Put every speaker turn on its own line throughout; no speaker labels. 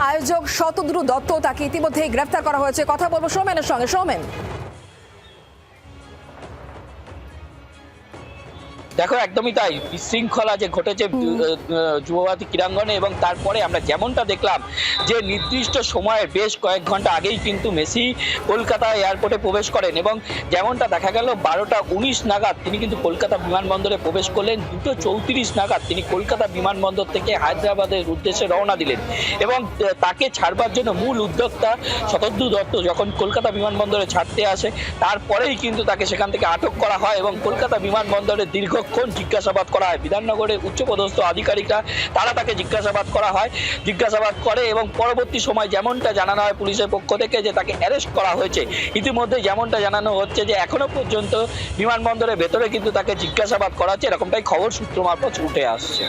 আয়োজক শতদ্রু দত্ত, তাকে ইতিমধ্যেই গ্রেফতার করা হয়েছে। কথা বলবো সৌমেনের সঙ্গে। সৌমেন,
দেখো, একদমই তাই। বিশৃঙ্খলা যে ঘটেছে যুবভারতী ক্রীড়াঙ্গনে, এবং তারপরে আমরা যেমনটা দেখলাম যে নির্দিষ্ট সময়ের বেশ কয়েক ঘন্টা আগেই কিন্তু মেসি কলকাতা এয়ারপোর্টে প্রবেশ করেন, এবং যেমনটা দেখা গেল 12:19 নাগাদ তিনি কিন্তু কলকাতা বিমানবন্দরে প্রবেশ করলেন। 2:34 নাগাদ তিনি কলকাতা বিমানবন্দর থেকে হায়দ্রাবাদের উদ্দেশ্যে রওনা দিলেন, এবং তাকে ছাড়বার জন্য মূল উদ্যোক্তা শতদ্রু দত্ত যখন কলকাতা বিমানবন্দরে ছাড়তে আসে, তারপরেই কিন্তু তাকে সেখান থেকে আটক করা হয় এবং কলকাতা বিমানবন্দরে দীর্ঘক্ষণ জিজ্ঞাসাবাদ করা হয়। বিধাননগরের উচ্চপদস্থ আধিকারিকরা তারা তাকে জিজ্ঞাসাবাদ করে, এবং পরবর্তী সময় যেমনটা জানানো হয় পুলিশের পক্ষ থেকে যে তাকে অ্যারেস্ট করা হয়েছে। ইতিমধ্যে যেমনটা জানানো হচ্ছে যে এখনো পর্যন্ত বিমানবন্দরের ভেতরে কিন্তু তাকে জিজ্ঞাসাবাদ করা হচ্ছে, এরকমটাই খবর সূত্র মারফত উঠে আসছে।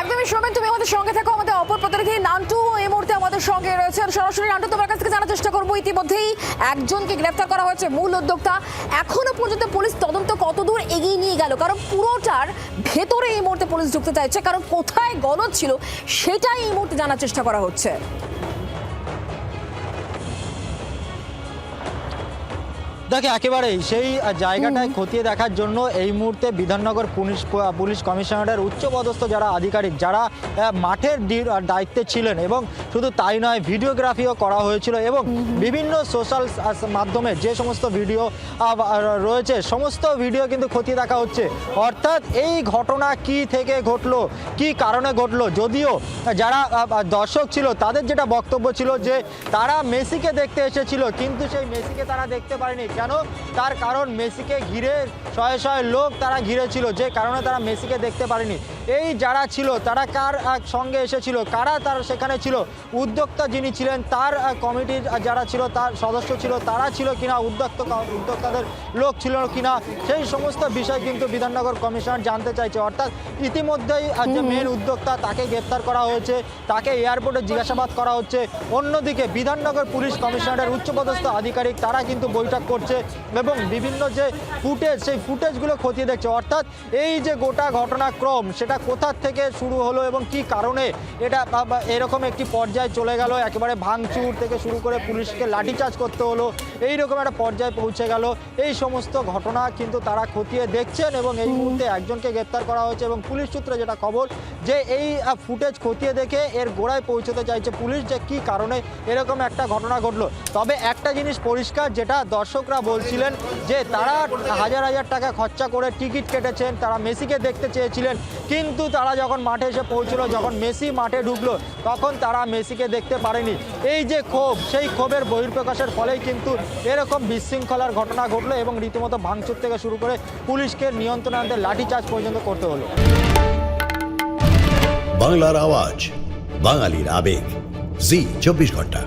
একদমই সৌমেন, তুমি আমাদের সঙ্গে থাকো। আমাদের অপর প্রতিনিধি নান্টু এই মুহূর্তে আমাদের সঙ্গে রয়েছে। সরাসরি নান্টু, তোমার কাছ থেকে জানার চেষ্টা করবো। ইতিমধ্যেই একজনকে গ্রেফতার করা হয়েছে, মূল উদ্যোক্তা। এখনো পর্যন্ত পুলিশ তদন্ত কতদূর এগিয়ে নিয়ে গেল? কারণ পুরোটার ভেতরে এই মুহূর্তে পুলিশ ঢুকতে চাইছে, কারণ কোথায় গলদ ছিল সেটাই এই মুহূর্তে জানার চেষ্টা করা হচ্ছে।
দেখে একেবারেই সেই জায়গাটায় খতিয়ে দেখার জন্য এই মুহূর্তে বিধাননগর পুলিশ কমিশনারের উচ্চপদস্থ যারা আধিকারিক, যারা মাঠের দায়িত্বে ছিলেন, এবং শুধু তাই নয়, ভিডিওগ্রাফিও করা হয়েছিল, এবং বিভিন্ন সোশ্যাল মাধ্যমে যে সমস্ত ভিডিও রয়েছে সমস্ত ভিডিও কিন্তু খতিয়ে দেখা হচ্ছে। অর্থাৎ এই ঘটনা কি থেকে ঘটলো, কি কারণে ঘটলো। যদিও যারা দর্শক ছিল তাদের যেটা বক্তব্য ছিল যে তারা মেসিকে দেখতে এসেছিল, কিন্তু সেই মেসিকে তারা দেখতে পারেনি। কেন? তার কারণ মেসিকে ঘিরে শয়ে শয়ে লোক তারা ঘিরে ছিল, যে কারণে তারা মেসিকে দেখতে পারেনি। এই যারা ছিল তারা কার সঙ্গে এসেছিল, কারা তার সেখানে ছিল, উদ্যোক্তা যিনি ছিলেন তার কমিটির যারা ছিল, তার সদস্য ছিল, তারা ছিল কিনা, উদ্যোক্তাদের লোক ছিল কিনা, সেই সমস্ত বিষয় কিন্তু বিধাননগর কমিশনার জানতে চাইছে। অর্থাৎ ইতিমধ্যেই যে মেন উদ্যোক্তা তাকে গ্রেফতার করা হয়েছে, তাকে এয়ারপোর্টে জিজ্ঞাসাবাদ করা হচ্ছে। অন্যদিকে বিধাননগর পুলিশ কমিশনারের উচ্চপদস্থ আধিকারিক তারা কিন্তু বৈঠক করছে এবং বিভিন্ন যে ফুটেজ, সেই ফুটেজগুলো খতিয়ে দেখছে। অর্থাৎ এই যে গোটা ঘটনাক্রম সেটা কোথা থেকে শুরু হলো এবং কি কারণে এটা এরকম একটি পর্যায়ে চলে গেল, একেবারে ভাঙচুর থেকে শুরু করে পুলিশকে লাঠিচার্জ করতে হলো, এইরকম একটা পর্যায়ে পৌঁছে গেল। এই সমস্ত ঘটনা কিন্তু তারা খতিয়ে দেখছেন, এবং এই মুহূর্তে একজনকে গ্রেপ্তার করা হয়েছে। এবং পুলিশ সূত্রে যেটা খবর যে এই ফুটেজ খতিয়ে দেখে এর গোড়ায় পৌঁছতে চাইছে পুলিশ, যে কি কারণে এরকম একটা ঘটনা ঘটলো। তবে একটা জিনিস পরিষ্কার, যেটা দর্শকরা বলছিলেন যে তারা হাজার হাজার টাকা খরচা করে টিকিট কেটেছেন, তারা মেসিকে দেখতে চেয়েছিলেন, কিন্তু তারা যখন মাঠে এসে পৌঁছলো, যখন মেসি মাঠে ঢুকলো, তখন তারা মেসিকে দেখতে পারেনি। এই যে ক্ষোভ, সেই ক্ষোভের বহিঃপ্রকাশের ফলেই কিন্তু এরকম বিশৃঙ্খলার ঘটনা ঘটলো, এবং রীতিমতো ভাঙচুর থেকে শুরু করে পুলিশকে নিয়ন্ত্রণে আনতে লাঠিচার্জ পর্যন্ত করতে হলো।
বাংলার আওয়াজ, বাঙালির আবেগ, জি 24 ঘন্টা।